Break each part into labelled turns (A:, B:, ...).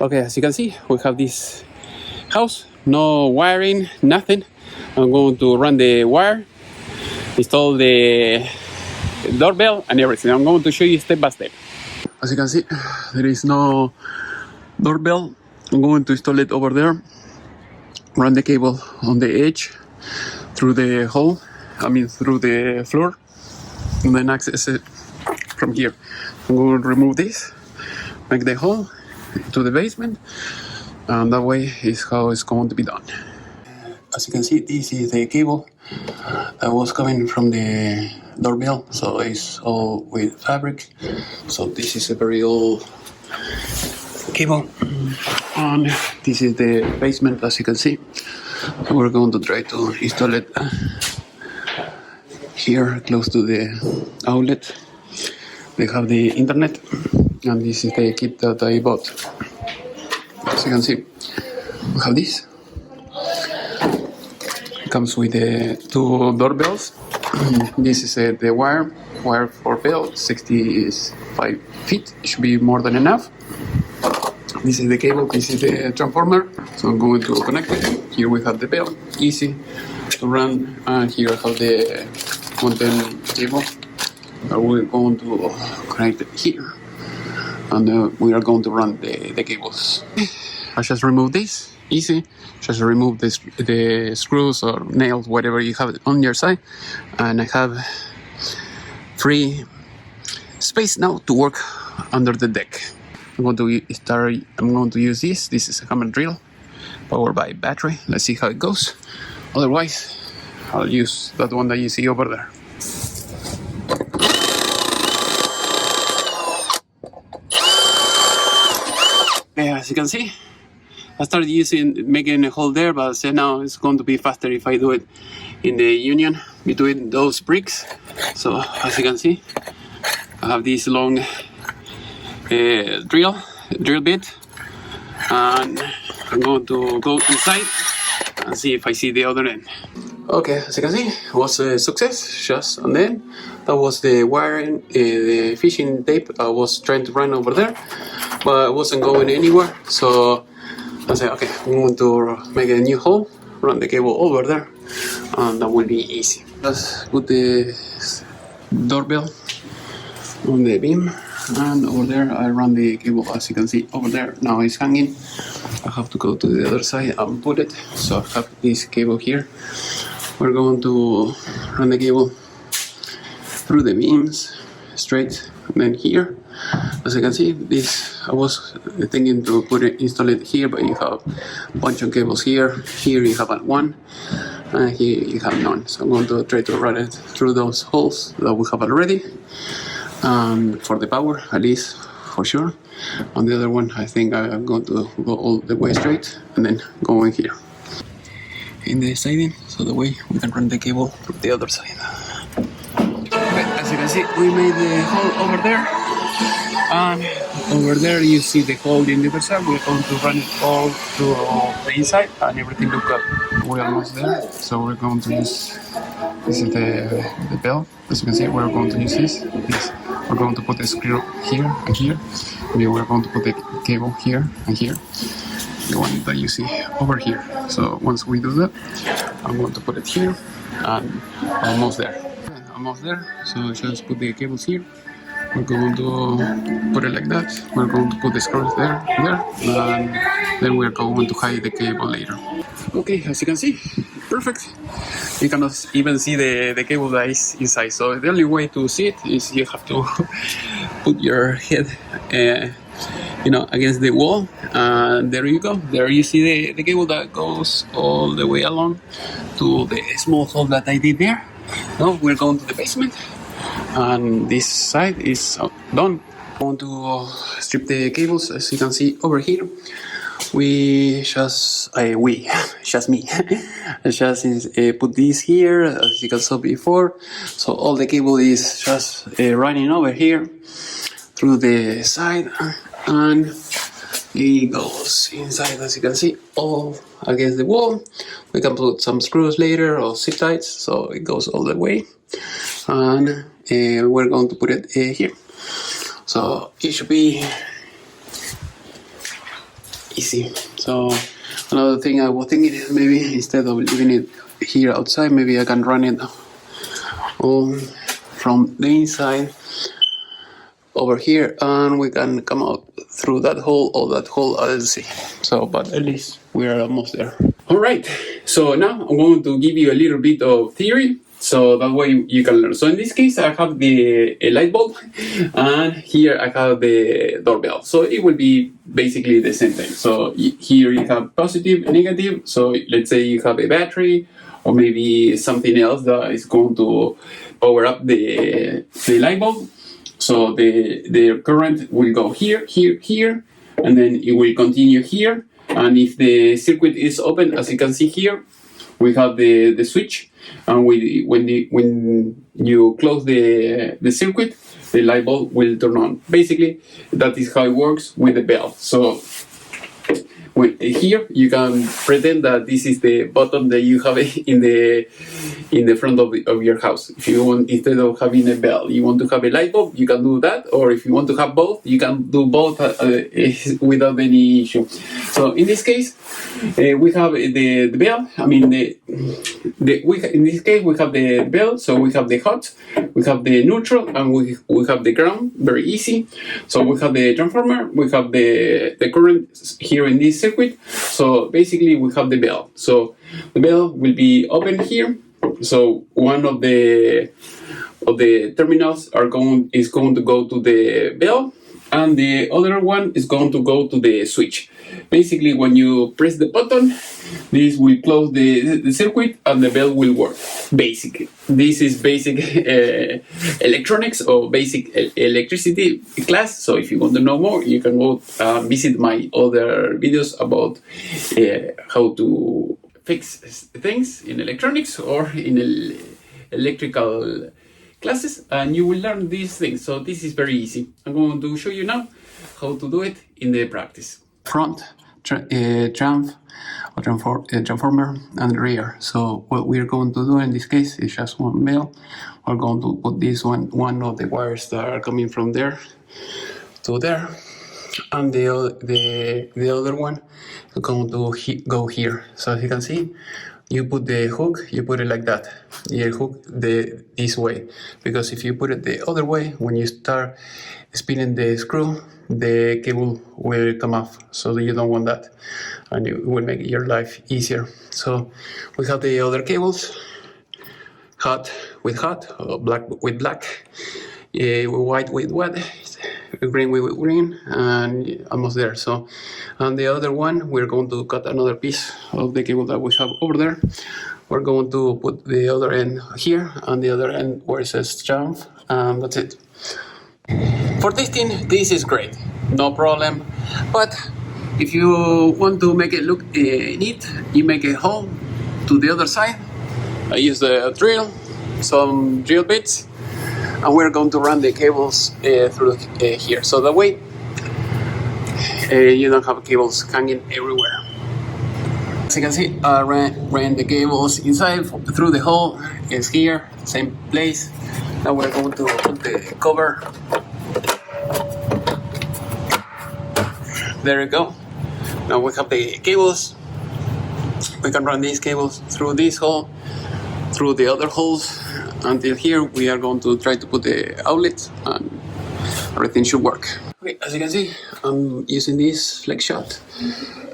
A: Okay, as you can see, we have this house, no wiring, nothing. I'm going to run the wire, install the doorbell and everything. I'm going to show you step by step. As you can see, there is no doorbell. I'm going to install it over there, run the cable on the edge through the hole, through the floor, and then access it from here. I'm going to remove this, make the hole to the basement, and that way is how it's going to be done. As you can see, this is the cable that was coming from the doorbell, so it's all with fabric. So this is a very old cable, and this is the basement, as you can see. We're going to try to install it here close to the outlet. They have the internet, and this is the kit that I bought. As you can see, we have this. It comes with the two doorbells. This is the wire for bell, 65 feet. It should be more than enough. This is the cable, this is the transformer. So I'm going to connect it. Here we have the bell, easy to run, and here I have the content cable. We're going to connect it here, and we are going to run the cables. I just remove this, easy. Just remove the screws or nails, whatever you have on your side, and I have free space now to work under the deck. I'm going to use this. This is a hammer drill, powered by battery. Let's see how it goes. Otherwise, I'll use that one that you see over there. Yeah, as you can see, I started making a hole there, but I said now it's going to be faster if I do it in the union between those bricks. So as you can see, I have this long drill bit, and I'm going to go inside and see if I see the other end. Okay, as you can see, it was a success. And then that was the wiring, the fishing tape I was trying to run over there, but it wasn't going anywhere. So I said, okay, I'm going to make a new hole, run the cable over there, and that will be easy. Just put the doorbell on the beam, and over there I run the cable. As you can see over there, now it's hanging. I have to go to the other side and put it. So I have this cable here. We're going to run the cable through the beams straight, and then here. As you can see, this I was thinking to install it here, but you have a bunch of cables here. Here you have one, and here you have none. So I'm going to try to run it through those holes that we have already. For the power, at least for sure. On the other one, I think I'm going to go all the way straight and then go in here in the siding, so the way we can run the cable from the other side. Okay, as you can see, we made the hole over there, and over there you see the hole in the other side. We're going to run it all through the inside, and everything looks good. We're almost there, so we're going to use, this is the bell. As you can see, we're going to use this. We're going to put the screw here and here. Maybe we're going to put the cable here and here. The one that you see over here. So once we do that, I'm going to put it here, and almost there. Almost there. So just put the cables here. We're going to put it like that. We're going to put the screws there, and then we're going to hide the cable later. Okay, as you can see, perfect. You cannot even see the cable that is inside. So the only way to see it is you have to put your head against the wall, and there you go. There you see the cable that goes all the way along to the small hole that I did there. Now we're going to the basement, and this side is done. I want to strip the cables. As you can see over here, me, just put this here, as you can saw before. So all the cable is just running over here through the side, and it goes inside, as you can see, all against the wall. We can put some screws later or zip ties, so it goes all the way, and we're going to put it here. So it should be easy. So another thing I was thinking is maybe instead of leaving it here outside, maybe I can run it all from the inside over here, and we can come out through that hole or that hole. I'll see. So, but at least we are almost there. All right. So now I'm going to give you a little bit of theory, so that way you can learn. So in this case, I have the light bulb, and here I have the doorbell. So it will be basically the same thing. So here you have positive, negative. So let's say you have a battery, or maybe something else that is going to power up the light bulb. So the current will go here, here, here, and then it will continue here. And if the circuit is open, as you can see here, we have the switch. And when you close the circuit, the light bulb will turn on. Basically, that is how it works with the bell. So here you can pretend that this is the button that you have in the front of your house. If you want, instead of having a bell, you want to have a light bulb, you can do that. Or if you want to have both, you can do both without any issue. So in this case, we have the bell. I mean, in this case we have the bell. So we have the hot, we have the neutral, and we have the ground. Very easy. So we have the transformer, we have the current here in this circuit. So basically we have the bell. So the bell will be open here. So one of the terminals is going to go to the bell, and the other one is going to go to the switch. Basically, when you press the button, this will close the circuit and the bell will work. Basically, this is basic electronics or basic electricity class. So if you want to know more, you can go visit my other videos about how to fix things in electronics or in electrical classes, and you will learn these things. So this is very easy. I'm going to show you now how to do it in the practice. Front, transformer, and rear. So what we are going to do in this case is just one bell. We're going to put this one of the wires that are coming from there to there, and the other one is going to go here. So as you can see, you put the hook, you put it like that. You hook this way, because if you put it the other way, when you start spinning the screw, the cable will come off. So you don't want that, and it will make your life easier. So we have the other cables, hot with hot, or black with black, white with white, green with green, and almost there. So, and the other one, we're going to cut another piece of the cable that we have over there. We're going to put the other end here, and the other end where it says jump, and that's it. For testing, this is great, no problem. But if you want to make it look neat, you make a hole to the other side. I use the drill, some drill bits, and we're going to run the cables through here. So that way, you don't have cables hanging everywhere. As you can see, I ran the cables inside through the hole. It's here, same place. Now we're going to put the cover. There you go. Now we have the cables. We can run these cables through this hole, through the other holes, until here. We are going to try to put the outlets, and everything should work. Okay, as you can see, I'm using this flex shot.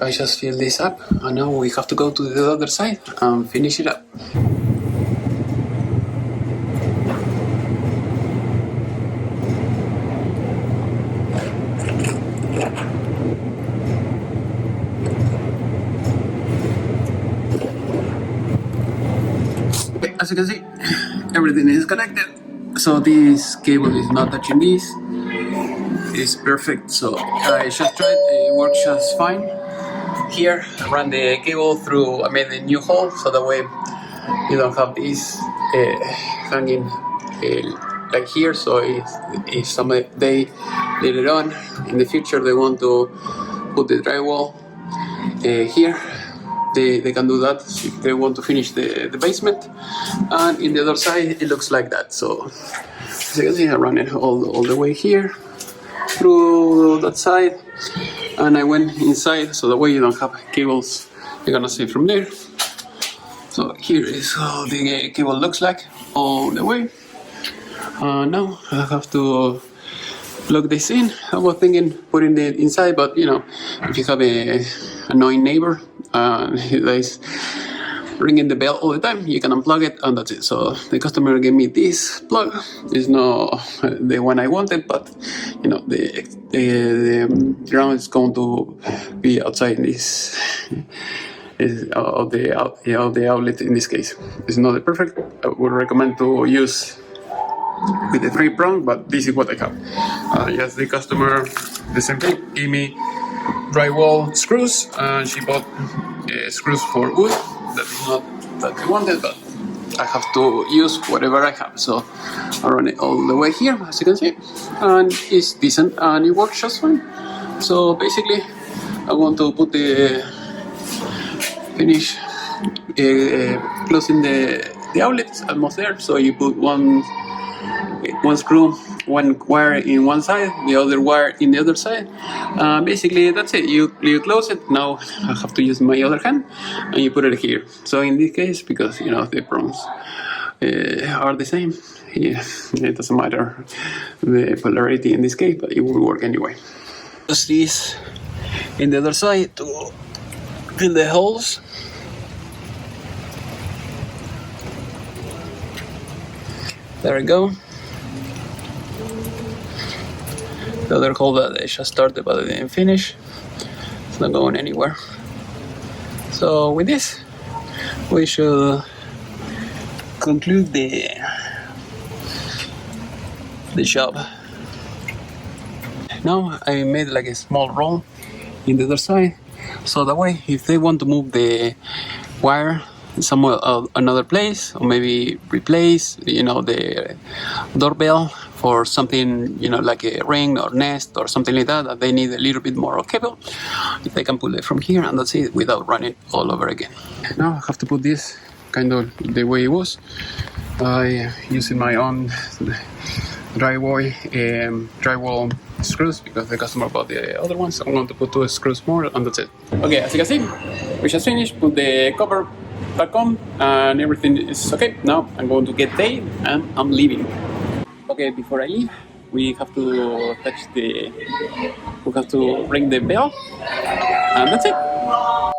A: I just fill this up, and now we have to go to the other side and finish it up. As you can see, everything is connected. So this cable is not touching this. It's perfect. So I just tried. It works just fine. Here, I run the cable through. I made a new hole, so that way you don't have this hanging like here. So if someday later on in the future they want to put the drywall here, they can do that if they want to finish the basement. And in the other side, it looks like that. So as you can see, I run it all the way here through that side. and I went inside, so that way you don't have cables. You're gonna see from there. So here is how the cable looks like all the way. Now I have to plug this in. I was thinking putting it inside, but you know, if you have a annoying neighbor that is ringing the bell all the time, you can unplug it and that's it. So the customer gave me this plug. It's not the one I wanted, but you know, the ground is going to be outside this of the outlet in this case. It's not the perfect. I would recommend to use with the 3-prong, but this is what I have. Yes, the customer, the same thing, gave me drywall screws, and she bought screws for wood. That is not that I wanted, but I have to use whatever I have. So I run it all the way here, as you can see, and it's decent and it works just fine. So basically, I want to put the finish closing the outlets almost there. So you put one screw, one wire in one side, the other wire in the other side. Basically that's it. You close it. Now I have to use my other hand and you put it here. So in this case, because you know the prongs are the same, yeah, it doesn't matter the polarity in this case, but it will work anyway. Use this in the other side to fill the holes. There we go. The other hole that I just started but I didn't finish. It's not going anywhere. So with this, we should conclude the job. Now I made like a small roll in the other side, so that way if they want to move the wire somewhere another place, or maybe replace, you know, the doorbell for something, you know, like a ring or nest or something like that, that they need a little bit more cable, if they can pull it from here and that's it, without running all over again. Now I have to put this kind of the way it was. I using my own drywall screws because the customer bought the other ones. So I'm going to put 2 screws more and that's it. Okay, as you can see, we just finished, put the cover back on and everything is okay. Now I'm going to get paid and I'm leaving. Okay, before I leave, we have to ring the bell and that's it.